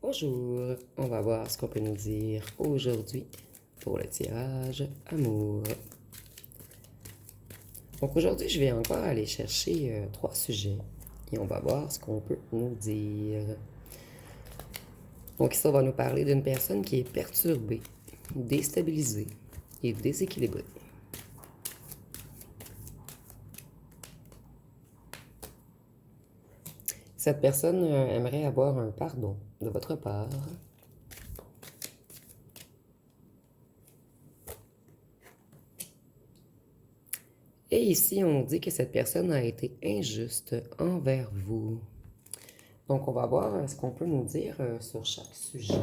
Bonjour, on va voir ce qu'on peut nous dire aujourd'hui pour le tirage amour. Donc aujourd'hui, je vais encore aller chercher 3 sujets et on va voir ce qu'on peut nous dire. Donc ici, on va nous parler d'une personne qui est perturbée, déstabilisée et déséquilibrée. Cette personne aimerait avoir un pardon de votre part. Et ici, on dit que cette personne a été injuste envers vous. Donc, on va voir ce qu'on peut nous dire sur chaque sujet.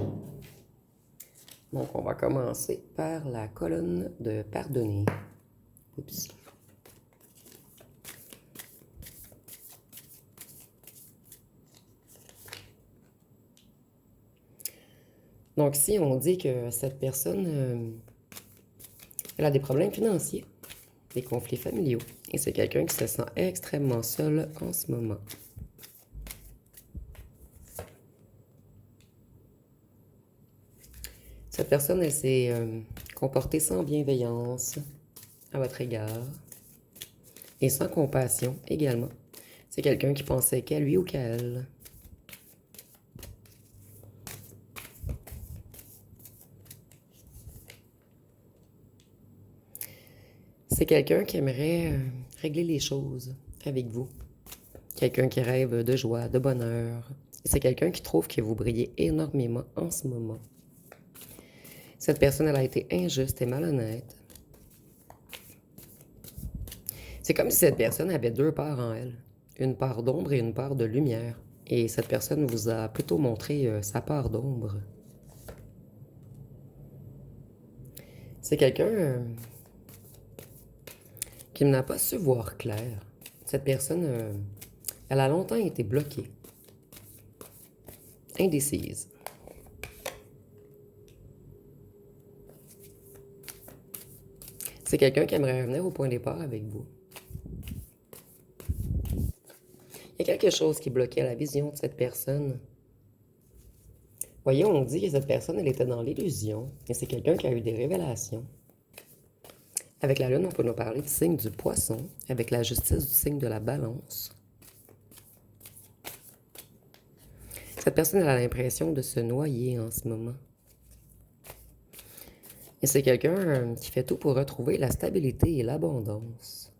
Donc, on va commencer par la colonne de pardonner. Oups. Donc, ici, on dit que cette personne, elle a des problèmes financiers, des conflits familiaux. Et c'est quelqu'un qui se sent extrêmement seul en ce moment. Cette personne, elle s'est comportée sans bienveillance à votre égard et sans compassion également. C'est quelqu'un qui pensait qu'à lui ou qu'à elle. C'est quelqu'un qui aimerait régler les choses avec vous. Quelqu'un qui rêve de joie, de bonheur. C'est quelqu'un qui trouve que vous brillez énormément en ce moment. Cette personne, elle a été injuste et malhonnête. C'est comme si cette personne avait 2 parts en elle. Une part d'ombre et une part de lumière. Et cette personne vous a plutôt montré sa part d'ombre. C'est quelqu'un qui n'a pas su voir clair. Cette personne, elle a longtemps été bloquée, indécise. C'est quelqu'un qui aimerait revenir au point de départ avec vous. Il y a quelque chose qui bloquait la vision de cette personne. Voyez, on dit que cette personne, elle était dans l'illusion, et c'est quelqu'un qui a eu des révélations. Avec la lune, on peut nous parler du signe du poisson, avec la justice du signe de la balance. Cette personne, elle a l'impression de se noyer en ce moment. Et c'est quelqu'un qui fait tout pour retrouver la stabilité et l'abondance.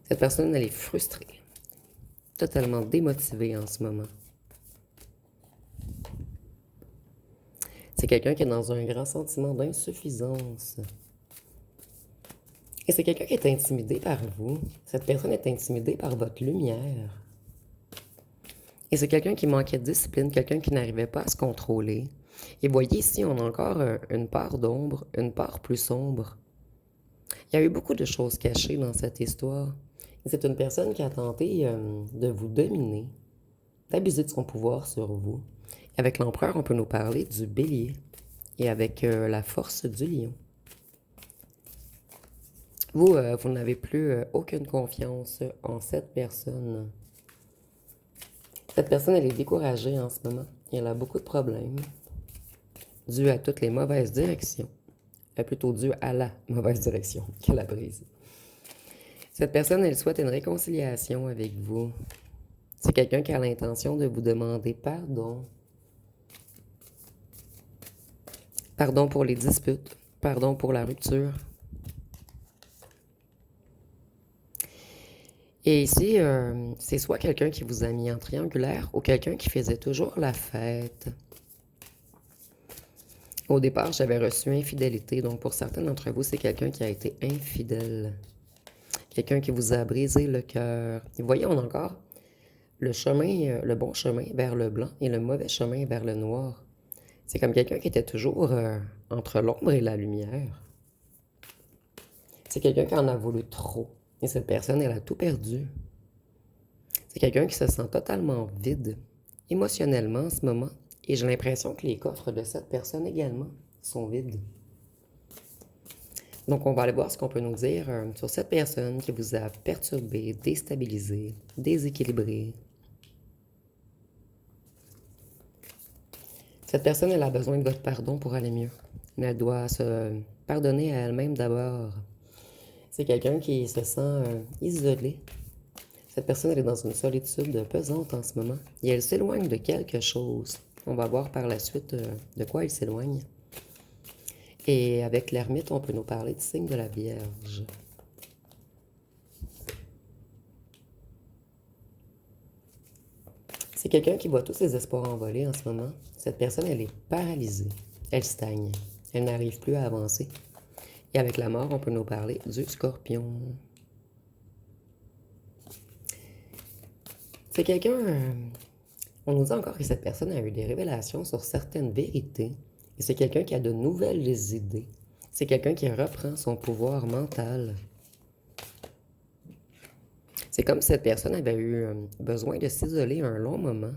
Cette personne, elle est frustrée, totalement démotivée en ce moment. C'est quelqu'un qui est dans un grand sentiment d'insuffisance. Et c'est quelqu'un qui est intimidé par vous. Cette personne est intimidée par votre lumière. Et c'est quelqu'un qui manquait de discipline, quelqu'un qui n'arrivait pas à se contrôler. Et voyez ici, on a encore une part d'ombre, une part plus sombre. Il y a eu beaucoup de choses cachées dans cette histoire. Et c'est une personne qui a tenté de vous dominer, d'abuser de son pouvoir sur vous. Avec l'empereur, on peut nous parler du bélier et avec la force du lion. Vous, vous n'avez plus aucune confiance en cette personne. Cette personne, elle est découragée en ce moment. Elle a beaucoup de problèmes dû à toutes les mauvaises directions. Plutôt dû à la mauvaise direction qu'elle a prise. Cette personne, elle souhaite une réconciliation avec vous. C'est quelqu'un qui a l'intention de vous demander pardon. Pardon pour les disputes. Pardon pour la rupture. Et ici, c'est soit quelqu'un qui vous a mis en triangulaire ou quelqu'un qui faisait toujours la fête. Au départ, j'avais reçu infidélité. Donc, pour certains d'entre vous, c'est quelqu'un qui a été infidèle. Quelqu'un qui vous a brisé le cœur. Et voyez, on a encore le chemin, le bon chemin vers le blanc et le mauvais chemin vers le noir. C'est comme quelqu'un qui était toujours entre l'ombre et la lumière. C'est quelqu'un qui en a voulu trop. Et cette personne, elle a tout perdu. C'est quelqu'un qui se sent totalement vide, émotionnellement en ce moment. Et j'ai l'impression que les coffres de cette personne également sont vides. Donc, on va aller voir ce qu'on peut nous dire sur cette personne qui vous a perturbé, déstabilisé, déséquilibré. Cette personne, elle a besoin de votre pardon pour aller mieux. Elle doit se pardonner à elle-même d'abord. C'est quelqu'un qui se sent isolé. Cette personne, elle est dans une solitude pesante en ce moment. Et elle s'éloigne de quelque chose. On va voir par la suite de quoi elle s'éloigne. Et avec l'ermite, on peut nous parler du signe de la Vierge. C'est quelqu'un qui voit tous ses espoirs envolés en ce moment. Cette personne, elle est paralysée. Elle stagne. Elle n'arrive plus à avancer. Et avec la mort, on peut nous parler du Scorpion. C'est quelqu'un... on nous dit encore que cette personne a eu des révélations sur certaines vérités. Et c'est quelqu'un qui a de nouvelles idées. C'est quelqu'un qui reprend son pouvoir mental. C'est comme si cette personne avait eu besoin de s'isoler un long moment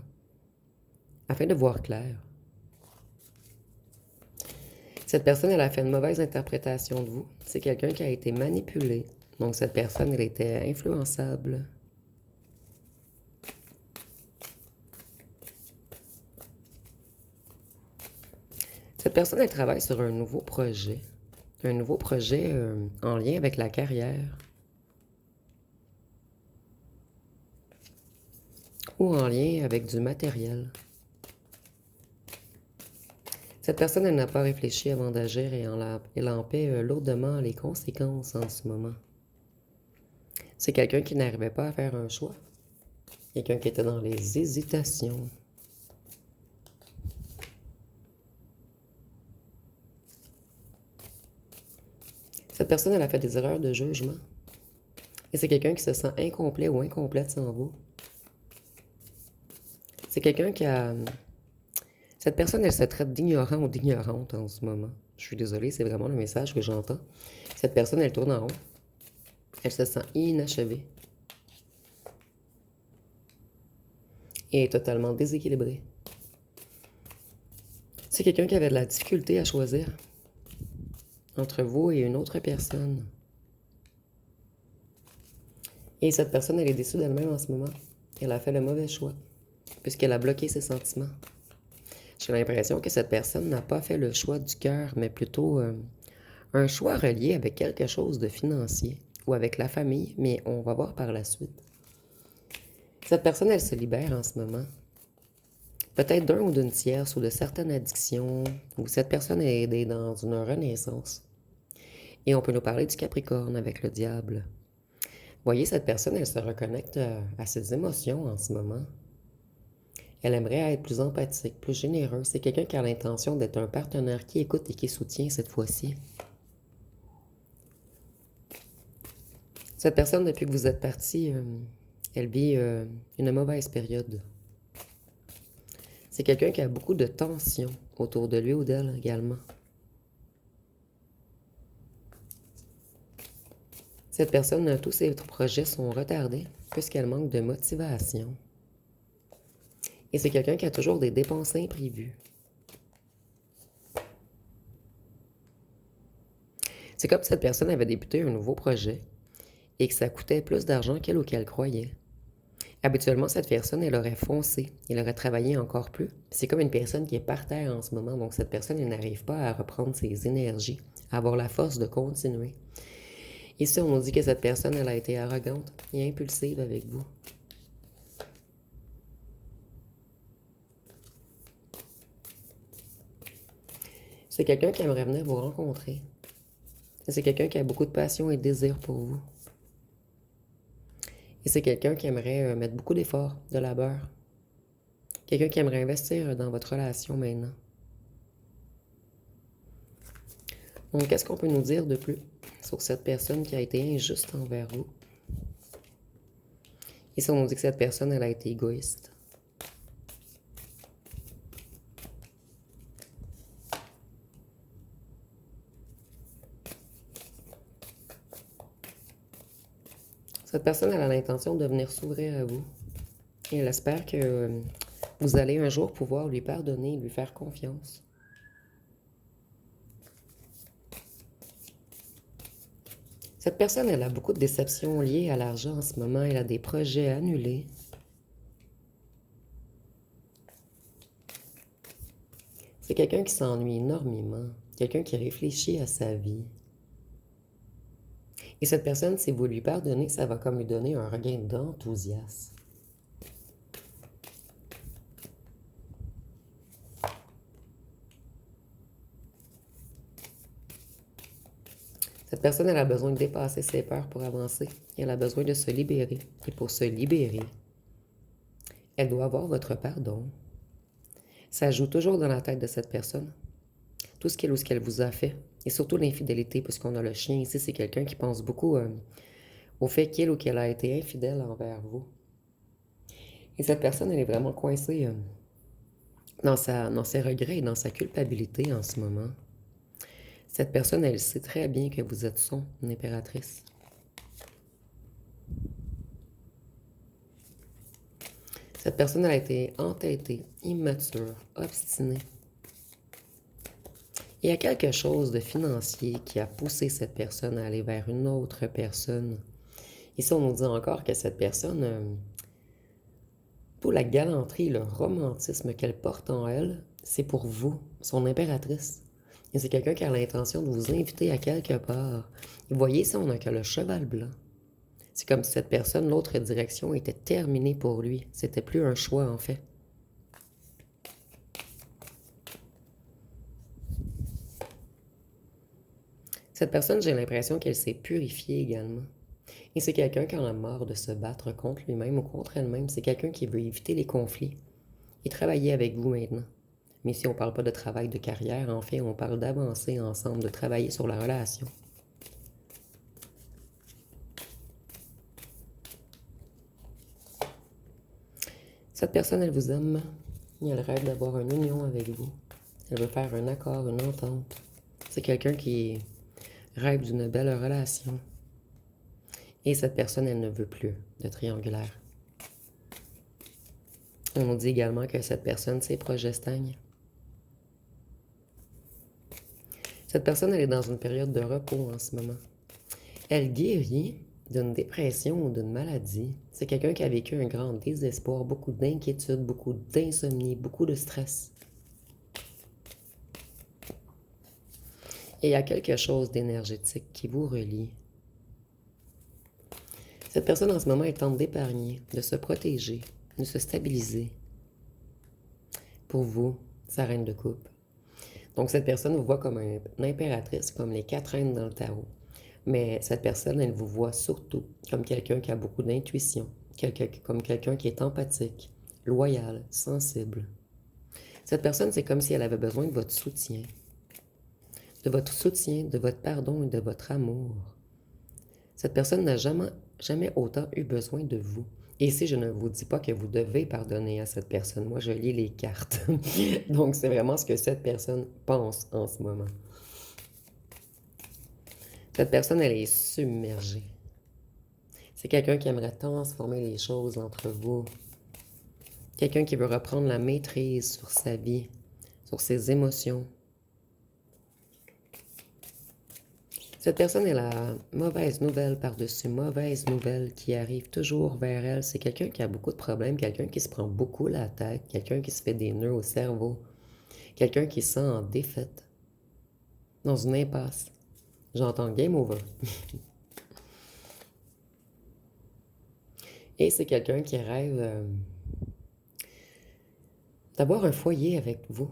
afin de voir clair. Cette personne, elle a fait une mauvaise interprétation de vous. C'est quelqu'un qui a été manipulé. Donc, cette personne, elle était influençable. Cette personne, elle travaille sur un nouveau projet. Un nouveau projet en lien avec la carrière. Ou en lien avec du matériel. Cette personne, elle n'a pas réfléchi avant d'agir et elle en paie lourdement les conséquences en ce moment. C'est quelqu'un qui n'arrivait pas à faire un choix. Quelqu'un qui était dans les hésitations. Cette personne, elle a fait des erreurs de jugement. Et c'est quelqu'un qui se sent incomplet ou incomplète sans vous. C'est quelqu'un qui a... Cette personne, elle se traite d'ignorant ou d'ignorante en ce moment. Je suis désolée, c'est vraiment le message que j'entends. Cette personne, elle tourne en rond. Elle se sent inachevée. Et est totalement déséquilibrée. C'est quelqu'un qui avait de la difficulté à choisir entre vous et une autre personne. Et cette personne, elle est déçue d'elle-même en ce moment. Elle a fait le mauvais choix, puisqu'elle a bloqué ses sentiments. J'ai l'impression que cette personne n'a pas fait le choix du cœur, mais plutôt un choix relié avec quelque chose de financier ou avec la famille, mais on va voir par la suite. Cette personne, elle se libère en ce moment. Peut-être d'un ou d'une tierce ou de certaines addictions, ou cette personne est dans une renaissance. Et on peut nous parler du Capricorne avec le diable. Voyez, cette personne, elle se reconnecte à ses émotions en ce moment. Elle aimerait être plus empathique, plus généreuse. C'est quelqu'un qui a l'intention d'être un partenaire qui écoute et qui soutient cette fois-ci. Cette personne, depuis que vous êtes parti, elle vit une mauvaise période. C'est quelqu'un qui a beaucoup de tension autour de lui ou d'elle également. Cette personne, tous ses projets sont retardés puisqu'elle manque de motivation. Et c'est quelqu'un qui a toujours des dépenses imprévues. C'est comme si cette personne avait débuté un nouveau projet et que ça coûtait plus d'argent qu'elle ou qu'elle croyait. Habituellement, cette personne, elle aurait foncé, elle aurait travaillé encore plus. C'est comme une personne qui est par terre en ce moment, donc cette personne, elle n'arrive pas à reprendre ses énergies, à avoir la force de continuer. Ici, on nous dit que cette personne, elle a été arrogante et impulsive avec vous. C'est quelqu'un qui aimerait venir vous rencontrer. C'est quelqu'un qui a beaucoup de passion et de désir pour vous. Et c'est quelqu'un qui aimerait mettre beaucoup d'efforts, de labeur. Quelqu'un qui aimerait investir dans votre relation maintenant. Donc, qu'est-ce qu'on peut nous dire de plus sur cette personne qui a été injuste envers vous? Ici, on nous dit que cette personne, elle a été égoïste. Cette personne, elle a l'intention de venir s'ouvrir à vous. Et elle espère que vous allez un jour pouvoir lui pardonner et lui faire confiance. Cette personne, elle a beaucoup de déceptions liées à l'argent en ce moment. Elle a des projets annulés. C'est quelqu'un qui s'ennuie énormément, quelqu'un qui réfléchit à sa vie. Et cette personne, si vous lui pardonnez, ça va comme lui donner un regain d'enthousiasme. Cette personne, elle a besoin de dépasser ses peurs pour avancer. Elle a besoin de se libérer. Et pour se libérer, elle doit avoir votre pardon. Ça joue toujours dans la tête de cette personne. Tout ce qu'elle ou ce qu'elle vous a fait. Et surtout l'infidélité, puisqu'on a le chien ici, c'est quelqu'un qui pense beaucoup au fait qu'il ou qu'elle a été infidèle envers vous. Et cette personne, elle est vraiment coincée dans ses regrets et dans sa culpabilité en ce moment. Cette personne, elle sait très bien que vous êtes son impératrice. Cette personne, elle a été entêtée, immature, obstinée. Il y a quelque chose de financier qui a poussé cette personne à aller vers une autre personne. Ici, on nous dit encore que cette personne, toute la galanterie, le romantisme qu'elle porte en elle, c'est pour vous, son impératrice. Et c'est quelqu'un qui a l'intention de vous inviter à quelque part. Et vous voyez, ça, on n'a que le cheval blanc. C'est comme si cette personne, l'autre direction, était terminée pour lui. C'était plus un choix, en fait. Cette personne, j'ai l'impression qu'elle s'est purifiée également. Et c'est quelqu'un qui en a marre de se battre contre lui-même ou contre elle-même. C'est quelqu'un qui veut éviter les conflits et travailler avec vous maintenant. Mais ici, on ne parle pas de travail de carrière. En fait, on parle d'avancer ensemble, de travailler sur la relation. Cette personne, elle vous aime et elle rêve d'avoir une union avec vous. Elle veut faire un accord, une entente. C'est quelqu'un qui rêve d'une belle relation. Et cette personne, elle ne veut plus de triangulaire. On nous dit également que cette personne, ses projets stagnent. Cette personne, elle est dans une période de repos en ce moment. Elle guérit d'une dépression ou d'une maladie. C'est quelqu'un qui a vécu un grand désespoir, beaucoup d'inquiétude, beaucoup d'insomnie, beaucoup de stress. Et il y a quelque chose d'énergétique qui vous relie. Cette personne en ce moment, elle tente d'épargner, de se protéger, de se stabiliser. Pour vous, sa reine de coupe. Donc cette personne vous voit comme une impératrice, comme les 4 reines dans le tarot. Mais cette personne, elle vous voit surtout comme quelqu'un qui a beaucoup d'intuition, comme quelqu'un qui est empathique, loyal, sensible. Cette personne, c'est comme si elle avait besoin de votre soutien, de votre pardon et de votre amour. Cette personne n'a jamais autant eu besoin de vous. Et ici, je ne vous dis pas que vous devez pardonner à cette personne. Moi, je lis les cartes. Donc, c'est vraiment ce que cette personne pense en ce moment. Cette personne, elle est submergée. C'est quelqu'un qui aimerait transformer les choses entre vous. Quelqu'un qui veut reprendre la maîtrise sur sa vie, sur ses émotions. Cette personne est la mauvaise nouvelle par-dessus mauvaise nouvelle qui arrive toujours vers elle. C'est quelqu'un qui a beaucoup de problèmes, quelqu'un qui se prend beaucoup la tête, quelqu'un qui se fait des nœuds au cerveau, quelqu'un qui se sent en défaite, dans une impasse. J'entends game over. Et c'est quelqu'un qui rêve d'avoir un foyer avec vous,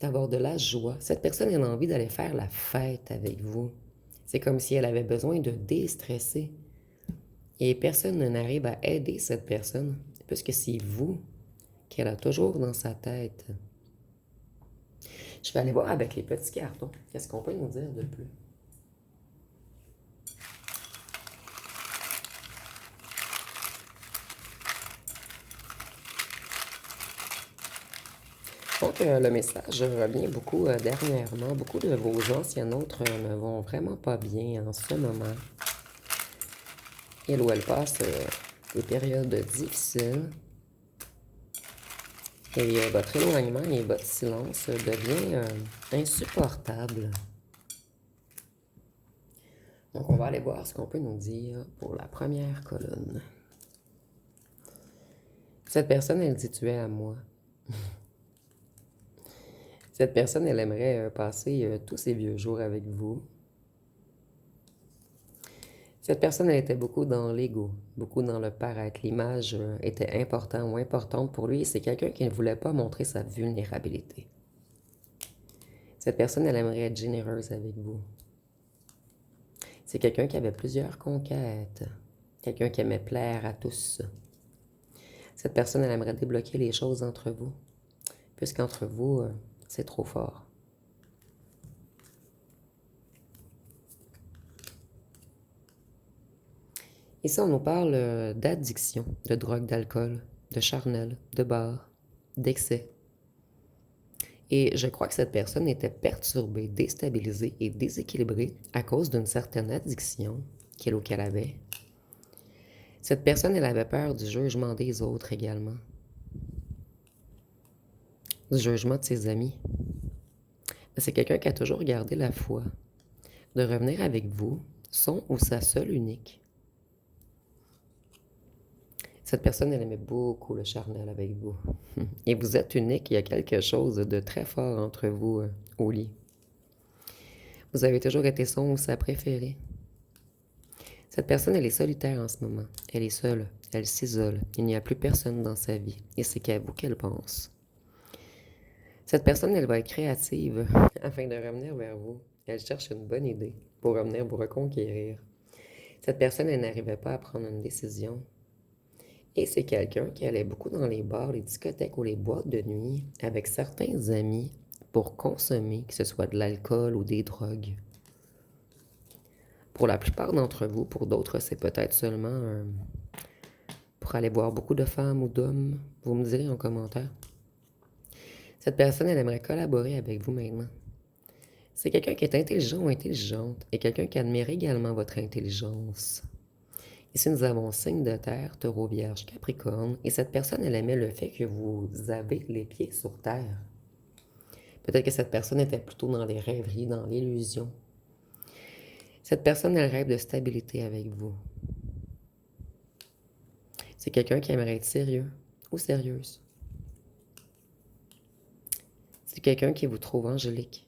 d'avoir de la joie. Cette personne, elle a envie d'aller faire la fête avec vous. C'est comme si elle avait besoin de déstresser. Et personne n'arrive à aider cette personne, puisque c'est vous qu'elle a toujours dans sa tête. Je vais aller voir avec les petits cartons. Qu'est-ce qu'on peut nous dire de plus? Donc, le message revient beaucoup dernièrement. Beaucoup de vos anciens autres ne vont vraiment pas bien en ce moment. Il ou elle passe des périodes difficiles. Et votre éloignement et votre silence devient insupportable. Donc, on va aller voir ce qu'on peut nous dire pour la première colonne. Cette personne, elle dit « tu es à moi ». Cette personne, elle aimerait passer tous ses vieux jours avec vous. Cette personne, elle était beaucoup dans l'ego, beaucoup dans le paraître. L'image était importante ou importante pour lui. C'est quelqu'un qui ne voulait pas montrer sa vulnérabilité. Cette personne, elle aimerait être généreuse avec vous. C'est quelqu'un qui avait plusieurs conquêtes. Quelqu'un qui aimait plaire à tous. Cette personne, elle aimerait débloquer les choses entre vous. Puisqu'entre vous, c'est trop fort. Ici, on nous parle d'addiction, de drogue, d'alcool, de charnel, de bar, d'excès. Et je crois que cette personne était perturbée, déstabilisée et déséquilibrée à cause d'une certaine addiction qu'elle avait. Cette personne, elle avait peur du jugement des autres également. Du jugement de ses amis. Mais c'est quelqu'un qui a toujours gardé la foi de revenir avec vous, son ou sa seule unique. Cette personne, elle aimait beaucoup le charnel avec vous. Et vous êtes unique, il y a quelque chose de très fort entre vous au lit. Vous avez toujours été son ou sa préférée. Cette personne, elle est solitaire en ce moment. Elle est seule, elle s'isole. Il n'y a plus personne dans sa vie. Et c'est qu'à vous qu'elle pense. Cette personne, elle va être créative afin de revenir vers vous. Elle cherche une bonne idée pour revenir vous reconquérir. Cette personne, elle n'arrivait pas à prendre une décision. Et c'est quelqu'un qui allait beaucoup dans les bars, les discothèques ou les boîtes de nuit avec certains amis pour consommer, que ce soit de l'alcool ou des drogues. Pour la plupart d'entre vous, pour d'autres, c'est peut-être seulement pour aller voir beaucoup de femmes ou d'hommes. Vous me direz en commentaire. Cette personne, elle aimerait collaborer avec vous maintenant. C'est quelqu'un qui est intelligent ou intelligente et quelqu'un qui admire également votre intelligence. Ici, nous avons signe de terre, taureau, vierge, capricorne, et cette personne, elle aimait le fait que vous avez les pieds sur terre. Peut-être que cette personne était plutôt dans les rêveries, dans l'illusion. Cette personne, elle rêve de stabilité avec vous. C'est quelqu'un qui aimerait être sérieux ou sérieuse. C'est quelqu'un qui vous trouve angélique.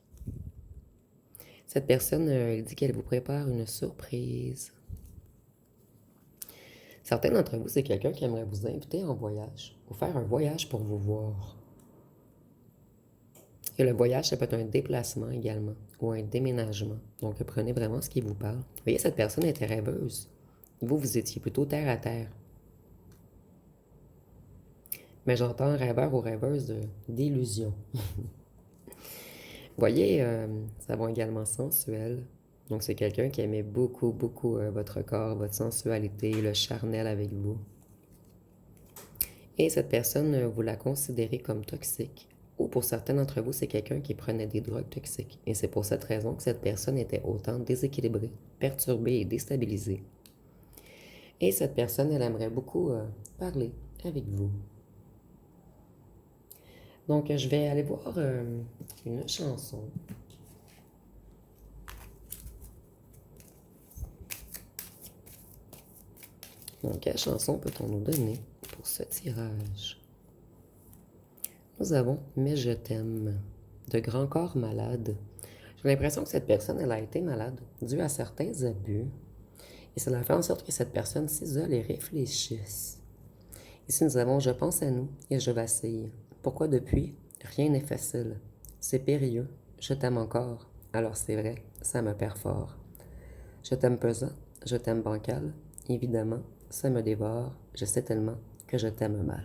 Cette personne, elle dit qu'elle vous prépare une surprise. Certains d'entre vous, c'est quelqu'un qui aimerait vous inviter en voyage, ou faire un voyage pour vous voir. Et le voyage, ça peut être un déplacement également, ou un déménagement. Donc, prenez vraiment ce qui vous parle. Vous voyez, cette personne était rêveuse. Vous, vous étiez plutôt terre à terre. Mais j'entends rêveur ou rêveuse d'illusion. Vous voyez, savon également sensuel. Donc, c'est quelqu'un qui aimait beaucoup, beaucoup votre corps, votre sensualité, le charnel avec vous. Et cette personne, vous la considérez comme toxique. Ou pour certains d'entre vous, c'est quelqu'un qui prenait des drogues toxiques. Et c'est pour cette raison que cette personne était autant déséquilibrée, perturbée et déstabilisée. Et cette personne, elle aimerait beaucoup parler avec vous. Donc, je vais aller voir une chanson. Donc, quelle chanson peut-on nous donner pour ce tirage? Nous avons Mais je t'aime de Grand Corps Malade. J'ai l'impression que cette personne, elle a été malade dû à certains abus. Et cela fait en sorte que cette personne s'isole et réfléchisse. Ici, nous avons Je pense à nous et je vacille. Pourquoi depuis? Rien n'est facile. C'est périlleux. Je t'aime encore. Alors c'est vrai, ça me perd fort. Je t'aime pesant. Je t'aime bancal. Évidemment, ça me dévore. Je sais tellement que je t'aime mal.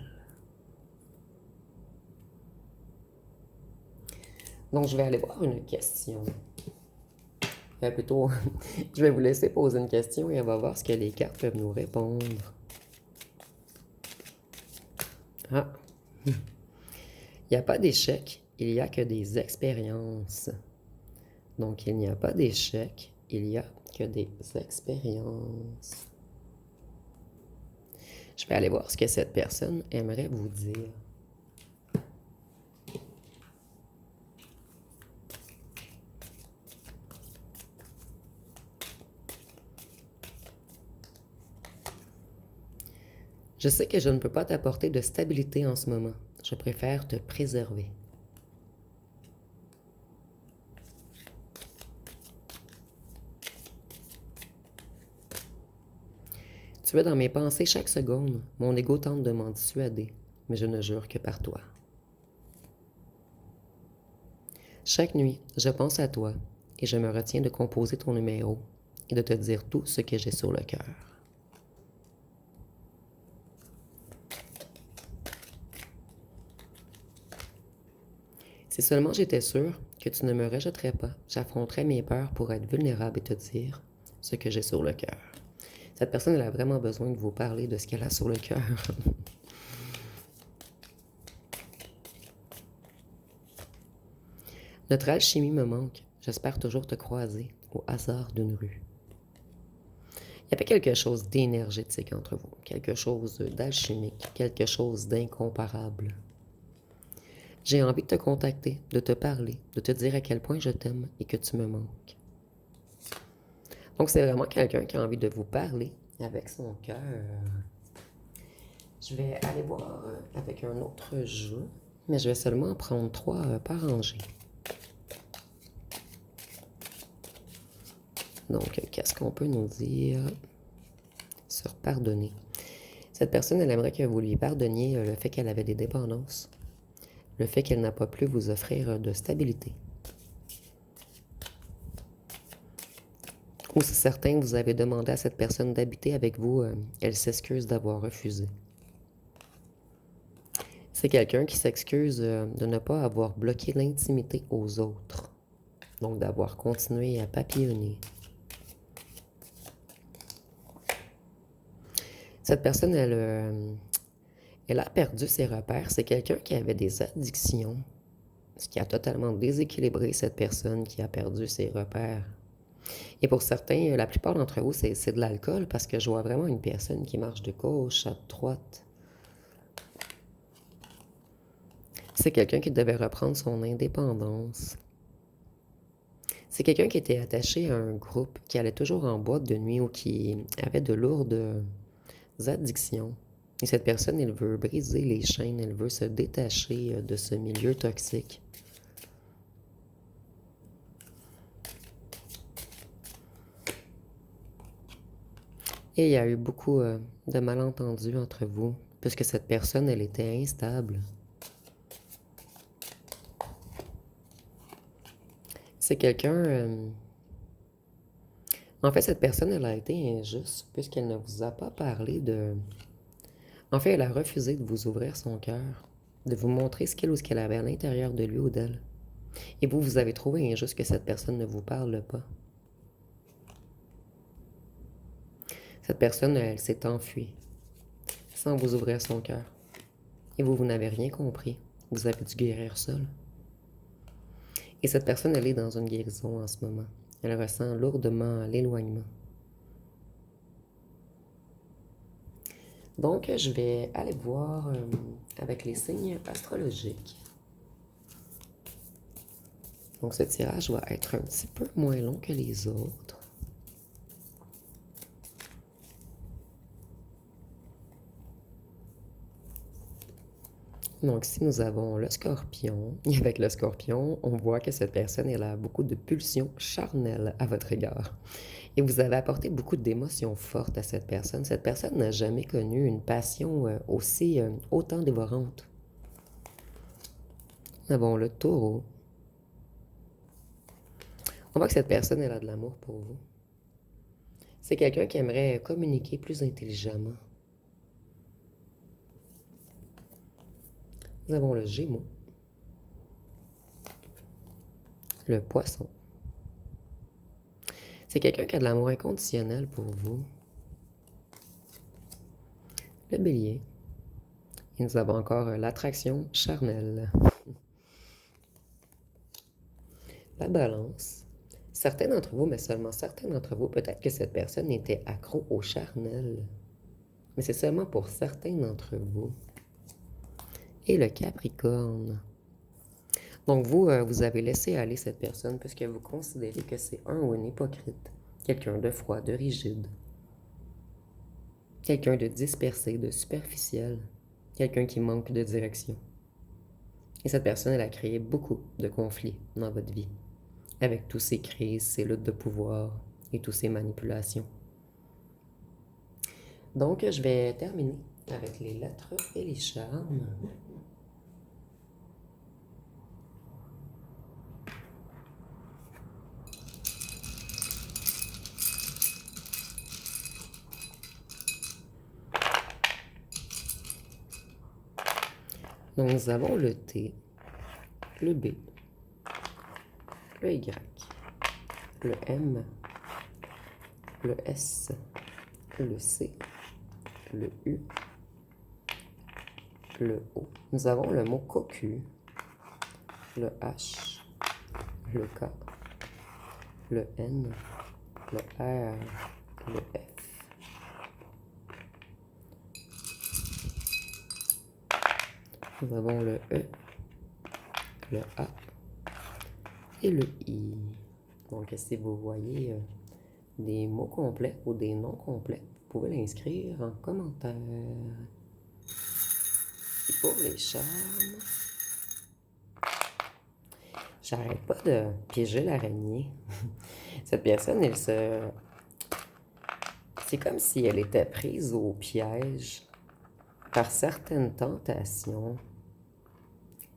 Donc, je vais aller voir une question. Plutôt, je vais vous laisser poser une question et on va voir ce que les cartes peuvent nous répondre. Ah! Il n'y a pas d'échec, il n'y a que des expériences. Donc, il n'y a pas d'échec, il n'y a que des expériences. Je vais aller voir ce que cette personne aimerait vous dire. Je sais que je ne peux pas t'apporter de stabilité en ce moment. Je préfère te préserver. Tu es dans mes pensées chaque seconde. Mon ego tente de m'en dissuader, mais je ne jure que par toi. Chaque nuit, je pense à toi et je me retiens de composer ton numéro et de te dire tout ce que j'ai sur le cœur. Si seulement j'étais sûre que tu ne me rejetterais pas, j'affronterais mes peurs pour être vulnérable et te dire ce que j'ai sur le cœur. Cette personne, elle a vraiment besoin de vous parler de ce qu'elle a sur le cœur. Notre alchimie me manque. J'espère toujours te croiser au hasard d'une rue. Il y avait quelque chose d'énergétique entre vous, quelque chose d'alchimique, quelque chose d'incomparable. J'ai envie de te contacter, de te parler, de te dire à quel point je t'aime et que tu me manques. Donc, c'est vraiment quelqu'un qui a envie de vous parler avec son cœur. Je vais aller voir avec un autre jeu, mais je vais seulement prendre 3 par rangée. Donc, qu'est-ce qu'on peut nous dire sur pardonner? Cette personne, elle aimerait que vous lui pardonniez le fait qu'elle avait des dépendances, le fait qu'elle n'a pas pu vous offrir de stabilité. Ou si certain vous avez demandé à cette personne d'habiter avec vous, elle s'excuse d'avoir refusé. C'est quelqu'un qui s'excuse de ne pas avoir bloqué l'intimité aux autres, donc d'avoir continué à papillonner. Cette personne, elle a perdu ses repères. C'est quelqu'un qui avait des addictions, ce qui a totalement déséquilibré cette personne qui a perdu ses repères. Et pour certains, la plupart d'entre vous, c'est de l'alcool parce que je vois vraiment une personne qui marche de gauche à droite. C'est quelqu'un qui devait reprendre son indépendance. C'est quelqu'un qui était attaché à un groupe, qui allait toujours en boîte de nuit ou qui avait de lourdes addictions. Et cette personne, elle veut briser les chaînes, elle veut se détacher de ce milieu toxique. Et il y a eu beaucoup de malentendus entre vous, puisque cette personne, elle était instable. C'est quelqu'un... En fait, cette personne, elle a été injuste, puisqu'elle ne vous a pas parlé de... En fait, elle a refusé de vous ouvrir son cœur, de vous montrer ce qu'il ou ce qu'elle avait à l'intérieur de lui ou d'elle. Et vous, vous avez trouvé injuste que cette personne ne vous parle pas. Cette personne, elle s'est enfuie, sans vous ouvrir son cœur. Et vous, vous n'avez rien compris. Vous avez dû guérir seul. Et cette personne, elle est dans une guérison en ce moment. Elle ressent lourdement l'éloignement. Donc, je vais aller voir avec les signes astrologiques. Donc, ce tirage va être un petit peu moins long que les autres. Donc, ici, nous avons le scorpion. Et avec le scorpion, on voit que cette personne, elle a beaucoup de pulsions charnelles à votre égard. Et vous avez apporté beaucoup d'émotions fortes à cette personne. Cette personne n'a jamais connu une passion autant dévorante. Nous avons le taureau. On voit que cette personne, elle a de l'amour pour vous. C'est quelqu'un qui aimerait communiquer plus intelligemment. Nous avons le Gémeaux, le Poisson. C'est quelqu'un qui a de l'amour inconditionnel pour vous. Le Bélier. Et nous avons encore l'attraction charnelle. La Balance. Certains d'entre vous, mais seulement certains d'entre vous, peut-être que cette personne était accro au charnel. Mais c'est seulement pour certains d'entre vous. Et le Capricorne. Donc vous, vous avez laissé aller cette personne puisque vous considérez que c'est un ou une hypocrite. Quelqu'un de froid, de rigide. Quelqu'un de dispersé, de superficiel. Quelqu'un qui manque de direction. Et cette personne, elle a créé beaucoup de conflits dans votre vie. Avec tous ces crises, ces luttes de pouvoir et toutes ces manipulations. Donc, je vais terminer avec les lettres et les charmes. Donc, nous avons le T, le B, le Y, le M, le S, le C, le U, le O. Nous avons le mot cocu, le H, le K, le N, le R, le F. Nous avons le E, le A et le I. Donc, si vous voyez des mots complets ou des noms complets, vous pouvez l'inscrire en commentaire. Et pour les charmes, j'arrête pas de piéger l'araignée. Cette personne, c'est comme si elle était prise au piège par certaines tentations.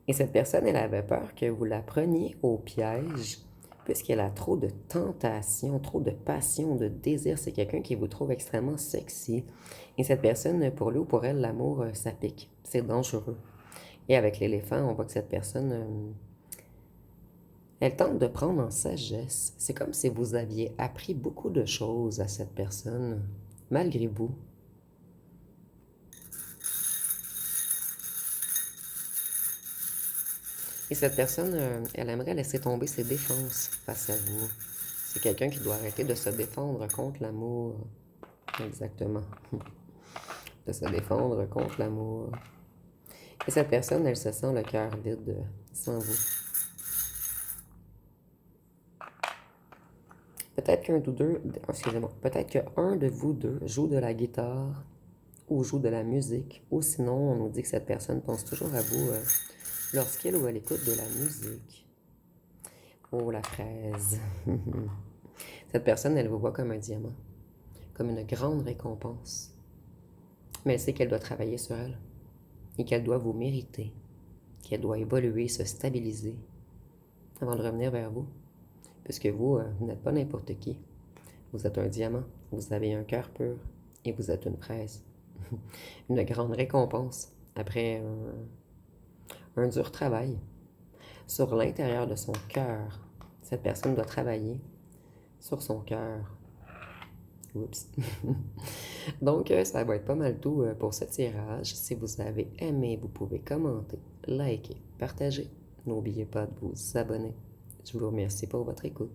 Et cette personne, elle avait peur que vous la preniez au piège, puisqu'elle a trop de tentations, trop de passion, de désir. C'est quelqu'un qui vous trouve extrêmement sexy. Et cette personne, pour lui ou pour elle, l'amour, ça pique. C'est dangereux. Et avec l'éléphant, on voit que cette personne, elle tente de prendre en sagesse. C'est comme si vous aviez appris beaucoup de choses à cette personne, malgré vous. Et cette personne, elle aimerait laisser tomber ses défenses face à vous. C'est quelqu'un qui doit arrêter de se défendre contre l'amour. Exactement. De se défendre contre l'amour. Et cette personne, elle se sent le cœur vide sans vous. Peut-être qu'un ou deux, excusez-moi, peut-être qu'un de vous deux joue de la guitare ou joue de la musique, ou sinon on nous dit que cette personne pense toujours à vous lorsqu'elle ou elle écoute de la musique. Oh, la fraise. Cette personne, elle vous voit comme un diamant, comme une grande récompense. Mais elle sait qu'elle doit travailler sur elle et qu'elle doit vous mériter, qu'elle doit évoluer, se stabiliser avant de revenir vers vous. Puisque vous, vous n'êtes pas n'importe qui. Vous êtes un diamant, vous avez un cœur pur et vous êtes une fraise. Une grande récompense après un dur travail. Sur l'intérieur de son cœur, cette personne doit travailler sur son cœur. Oups. Donc, ça va être pas mal tout pour ce tirage. Si vous avez aimé, vous pouvez commenter, liker, partager. N'oubliez pas de vous abonner. Je vous remercie pour votre écoute.